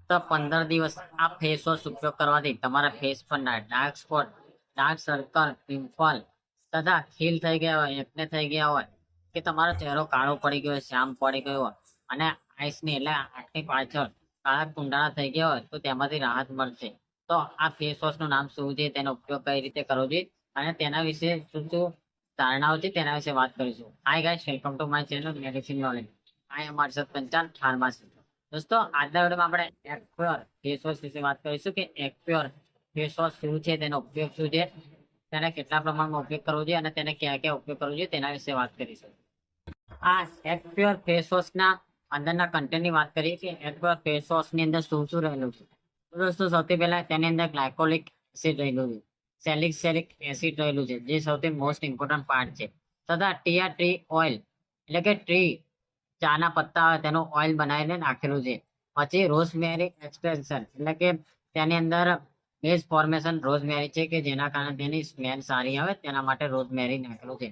તો 15 દિવસ આ ફેસ વોશ ઉપયોગ કરવાથી તમારા ફેસ પરના dark spot, dark circle, pimple તથા ખીલ થઈ ગયા હોય, એકને થઈ ગયા હોય કે તમારો ચહેરો કાળો પડી ગયો હોય, શ્યામ પડી ગયો હોય અને આઈસની એટલે આંખની પાછળ કાળા કુંડાળા થઈ ગયા હોય તો તેમાંથી રાહત મળશે. તો આ ફેસ વોશનું નામ શું છે, તેનો ઉપયોગ કઈ રીતે કરવો જોઈએ અને તેના વિશે શું શું ધારણાઓ છે તેના વિશે વાત કરીશું. Hi guys, welcome to my channel medicine knowledge. I am Harshad Panchal, pharmacy. દોસ્તો, આજના વિડીયોમાં આપણે એક્યુર ફેસ વોશ વિશે વાત કરીશું કે એક્યુર ફેસ વોશ શું છે, તેનો ઉપયોગ શું છે, તેને કેટલા પ્રમાણમાં ઉપયોગ કરવો જોઈએ અને તેને ક્યાં ક્યાં ઉપયોગ કરવો જોઈએ તેના વિશે વાત કરીશું. આ એક્યુર ફેસ વોશના અંદરના કન્ટેન્ટની વાત કરીએ કે એક્યુર ફેસ વોશની અંદર શું શું રહેલું છે. તો દોસ્તો, સૌથી પહેલા તેની અંદર ગ્લાયકોલિક એસિડ રહેલું છે, સેલિસિલિક એસિડ રહેલું છે, જે સૌથી મોસ્ટ ઇમ્પોર્ટન્ટ પાર્ટ છે. તથા ટીયા ટ્રી ઓઇલ એટલે કે ટ્રી ચાના પત્તા હોય તેનું ઓઇલ બનાવીને નાખેલું છે. પછી રોઝમેરી એક્સટેન્શન એટલે કે તેની અંદર બેઝ ફોર્મેશન રોઝમેરી છે કે જેના કારણે તેની સ્મેલ સારી આવે તેના માટે રોઝમેરી નાખેલું છે.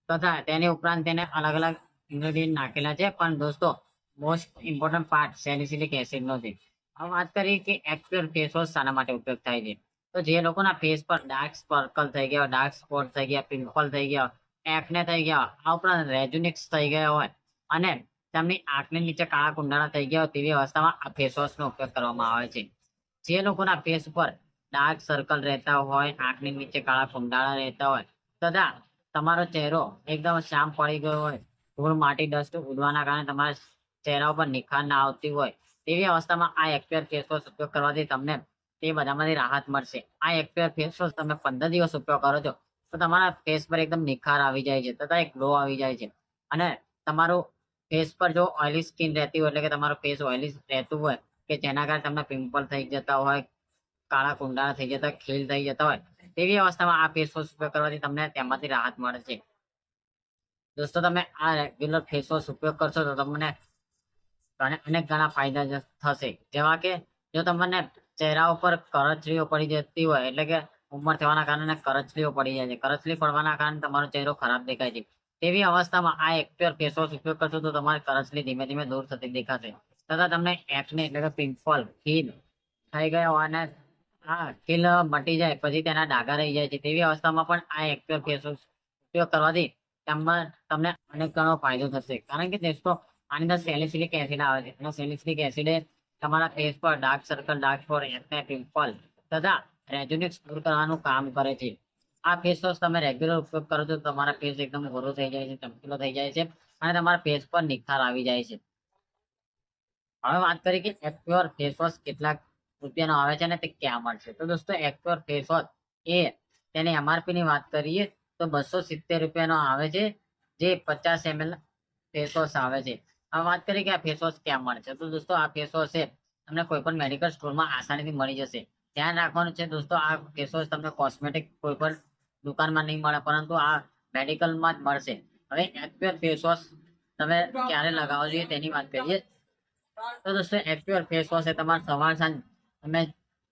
તથા તેની ઉપરાંત તેને અલગ અલગ ઇન્ગ્રેડિયન્ટ નાખેલા છે, પણ દોસ્તો મોસ્ટ ઇમ્પોર્ટન્ટ પાર્ટ સેલિસિલિક એસિડનો છે. હવે વાત કરીએ કે એક્યુર ફેસ વોશ શાના માટે ઉપયોગ થાય છે. તો જે લોકોના ફેસ પર ડાર્ક સ્પર્કલ થઈ ગયા, ડાર્ક સ્પોટ થઈ ગયા, પિમ્પલ થઈ ગયા, એકને થઈ ગયા, આ ઉપરાંત રેજુનિક્સ થઈ ગયા હોય અને તેમની આંખની નીચે કાળા કુંડાળા થઈ ગયા હોય તેવી અવસ્થામાં આ ફેસ વોશનો ઉપયોગ કરવામાં આવે છે. જે લોકોના ફેસ પર ડાર્ક સર્કલ રહેતા હોય, આંખની નીચે કાળા કુંડાળા રહેતા હોય તથા તમારો ચહેરો એકદમ શ્યામ પડી ગયો હોય, ધૂળ માટી ડસ્ટ ઉડવાના કારણે તમારા ચહેરા ઉપર નિખાર ના આવતી હોય તેવી અવસ્થામાં આ એક્યુર ફેસ વોશ ઉપયોગ કરવાથી તમને તે બધામાંથી રાહત મળશે. આ એક્યુર ફેસ વોશ તમે 15 દિવસ ઉપયોગ કરો છો તો તમારા ફેસ પર એકદમ નિખાર આવી જાય છે તથા એક ગ્લો આવી જાય છે. અને તમારું ફેસ પર જો ઓઇલી સ્કિન રહેતી હોય એટલે કે તમારું ફેસ ઓઇલી રહેતું હોય કે જેના કારણે તમને પિમ્પલ થઈ જતા હોય, કાળા કુંડાળા થઈ જતા, ખીલ થઈ જતા હોય તેવી અવસ્થામાં આ ફેસ વોશ ઉપયોગ કરવાથી તમને તેમાંથી રાહત મળે છે. દોસ્તો, તમે આ રેગ્યુલર ફેસ વોશ ઉપયોગ કરશો તો તમને અનેક ઘણા ફાયદા થશે. જેવા કે જો તમને ચહેરા ઉપર કરચલીઓ પડી જતી હોય એટલે કે ઉંમર થવાના કારણે કરચલીઓ પડી જાય છે, કરચલી પડવાના કારણે તમારો ચહેરો ખરાબ દેખાય છે તેવી અવસ્થામાં આ એક્યુર ફેસ વોશ ઉપયોગ કરશો તો તમારી કરચલી ધીમે ધીમે દૂર થતી દેખાશે. તથા તમને એકને એટલે કે પિમ્પલ, ખીલ થઈ ગયા અને હા ખીલ મટી જાય પછી તેના ડાઘા રહી જાય છે તેવી અવસ્થામાં પણ આ એક્યુર ફેસ વોશ ઉપયોગ કરવાથી તમને અનેક ઘણો ફાયદો થશે. કારણ કે દોસ્તો, આની અંદર સેલિસિલિક એસિડ આવે છે અને સેલિસિલિક એસિડ તમારા ફેસ પર ડાર્ક સર્કલ, ડાર્ક સ્પોટ, એકને, પિમ્પલ તથા રેજુનિક્સ દૂર કરવાનું કામ કરે છે. આ ફેસ વોશ તમે રેગ્યુલર ઉપયોગ કરો છો તો તમારા ફેસ એકદમ ગોરો થઈ જાય છે, ચમકીલો થઈ જાય છે અને તમારા ફેસ પર નિખાર આવી જાય છે. હવે વાત કરીએ કે એક્યુર ફેસ વોશ કેટલા રૂપિયાનો આવે છે અને તે ક્યાં મળશે. તો દોસ્તો, એક્યુર ફેસ વોશ એ તેની એમઆરપી ની વાત કરીએ તો 270 રૂપિયાનો આવે છે, જે 50 ml ફેસ વોશ આવે છે. હવે વાત કરીએ કે આ ફેસ વોશ ક્યાં મળે છે. તો દોસ્તો, આ ફેસ વોશ છે તમને કોઈ પણ મેડિકલ સ્ટોરમાં આસાનીથી મળી જશે. ધ્યાન રાખવાનું છે દોસ્તો, આ ફેસ વોશ તમને કોસ્મેટિક કોઈ પણ દુકાનમાં નહીં મળે પરંતુ આ મેડિકલમાં જ મળશે. હવે એક્યુર ફેસ વોશ તમે ક્યારે લગાવવો જોઈએ તેની વાત કરીએ તો દોસ્તો, એક્યુર ફેસ વોશ એ તમારે સવાર સાંજ તમે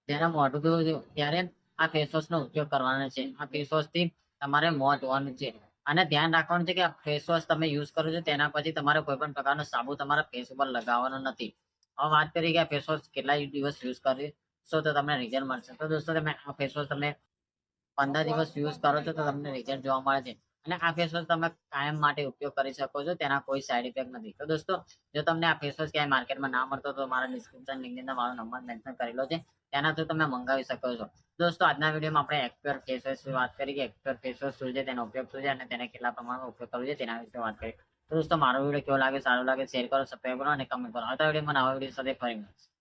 જ્યારે મોઢું ધોવું છો ત્યારે આ ફેસ વોશનો ઉપયોગ કરવાનો છે. આ ફેસ વોશથી તમારે મોં ધોવાનું છે અને ધ્યાન રાખવાનું છે કે આ ફેસ વોશ તમે યુઝ કરો છો તેના પછી તમારે કોઈ પણ પ્રકારનો સાબુ તમારા ફેસ ઉપર લગાવવાનો નથી. હવે વાત કરીએ કે આ ફેસ વોશ કેટલા દિવસ યુઝ કરીશો તો તમને રિઝલ્ટ મળશે. તો દોસ્તો, તમે આ ફેસ વોશ તમે 15 દિવસ યુઝ કરો છો તો તમને રિઝલ્ટ જોવા મળે છે અને આ ફેસ વોશ તમે કાયમ માટે ઉપયોગ કરી શકો છો, તેના કોઈ સાઈડ ઇફેક્ટ નથી. તો દોસ્તો, જો તમને આ ફેસ વોશ ક્યાંય માર્કેટમાં ના મળતો તો મારા ડિસ્ક્રિપ્શન લિંકની અંદર મારો નંબર મેન્શન કરેલો છે, તેના થ્રુ તમે મંગાવી શકો છો. દોસ્તો, આજના વિડીયોમાં આપણે એક્યુર ફેસ વોશ વિશે વાત કરી કે એક્યુર ફેસ વોશ શું છે, તેનો ઉપયોગ શું છે અને તેને કેટલા પ્રમાણમાં ઉપયોગ કરવો છે તેના વિશે વાત કરી. તો દોસ્તો, મારો વિડીયો કેવો લાગે, સારો લાગે શેર કરો, સબસ્ક્રાઈબ કરો અને કમેન્ટ કરો. આવતા વિડીયોમાં નવા વિડીયો સાથે ફરી મળીશું.